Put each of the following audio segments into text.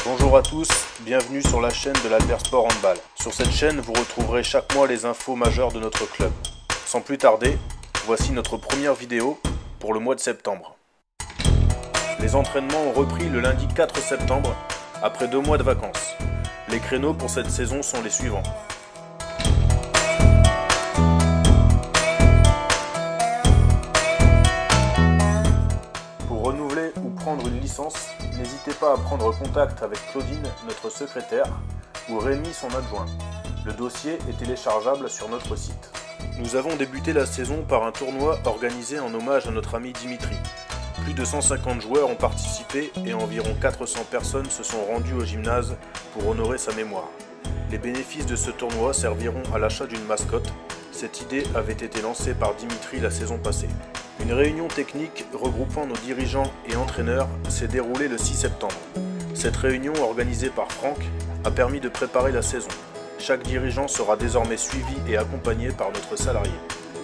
Bonjour à tous, bienvenue sur la chaîne de l'Albert Sport Handball. Sur cette chaîne, vous retrouverez chaque mois les infos majeures de notre club. Sans plus tarder, voici notre première vidéo pour le mois de septembre. Les entraînements ont repris le lundi 4 septembre, après 2 mois de vacances. Les créneaux pour cette saison sont les suivants. Pour renouveler ou prendre une licence, n'hésitez pas à prendre contact avec Claudine, notre secrétaire, ou Rémi, son adjoint. Le dossier est téléchargeable sur notre site. Nous avons débuté la saison par un tournoi organisé en hommage à notre ami Dimitri. Plus de 150 joueurs ont participé et environ 400 personnes se sont rendues au gymnase pour honorer sa mémoire. Les bénéfices de ce tournoi serviront à l'achat d'une mascotte. Cette idée avait été lancée par Dimitri la saison passée. Une réunion technique regroupant nos dirigeants et entraîneurs s'est déroulée le 6 septembre. Cette réunion, organisée par Franck, a permis de préparer la saison. Chaque dirigeant sera désormais suivi et accompagné par notre salarié.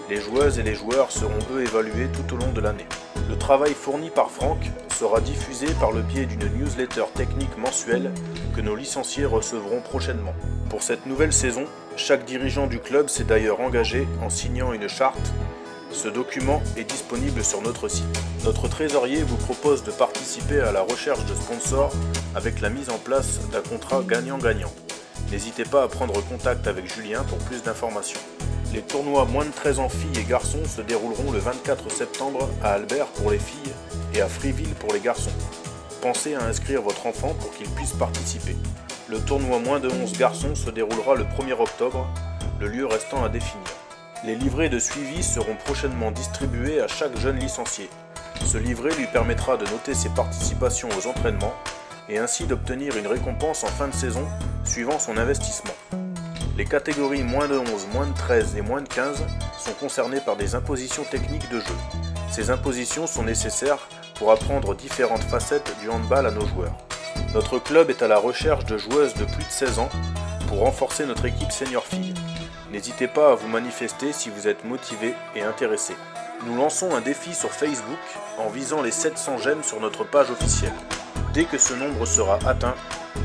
Les joueuses et les joueurs seront eux évalués tout au long de l'année. Le travail fourni par Franck sera diffusé par le biais d'une newsletter technique mensuelle que nos licenciés recevront prochainement. Pour cette nouvelle saison, chaque dirigeant du club s'est d'ailleurs engagé en signant une charte. Ce document est disponible sur notre site. Notre trésorier vous propose de participer à la recherche de sponsors avec la mise en place d'un contrat gagnant-gagnant. N'hésitez pas à prendre contact avec Julien pour plus d'informations. Les tournois moins de 13 ans filles et garçons se dérouleront le 24 septembre à Albert pour les filles et à Frieville pour les garçons. Pensez à inscrire votre enfant pour qu'il puisse participer. Le tournoi moins de 11 garçons se déroulera le 1er octobre, le lieu restant à définir. Les livrets de suivi seront prochainement distribués à chaque jeune licencié. Ce livret lui permettra de noter ses participations aux entraînements et ainsi d'obtenir une récompense en fin de saison suivant son investissement. Les catégories moins de 11, moins de 13 et moins de 15 sont concernées par des impositions techniques de jeu. Ces impositions sont nécessaires pour apprendre différentes facettes du handball à nos joueurs. Notre club est à la recherche de joueuses de plus de 16 ans pour renforcer notre équipe senior filles. N'hésitez pas à vous manifester si vous êtes motivé et intéressé. Nous lançons un défi sur Facebook en visant les 700 j'aime sur notre page officielle. Dès que ce nombre sera atteint,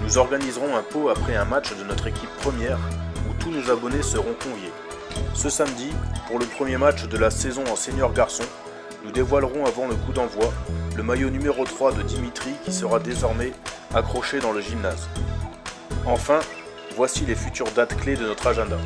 nous organiserons un pot après un match de notre équipe première où tous nos abonnés seront conviés. Ce samedi, pour le premier match de la saison en senior garçon, nous dévoilerons avant le coup d'envoi le maillot numéro 3 de Dimitri qui sera désormais accroché dans le gymnase. Enfin, voici les futures dates clés de notre agenda.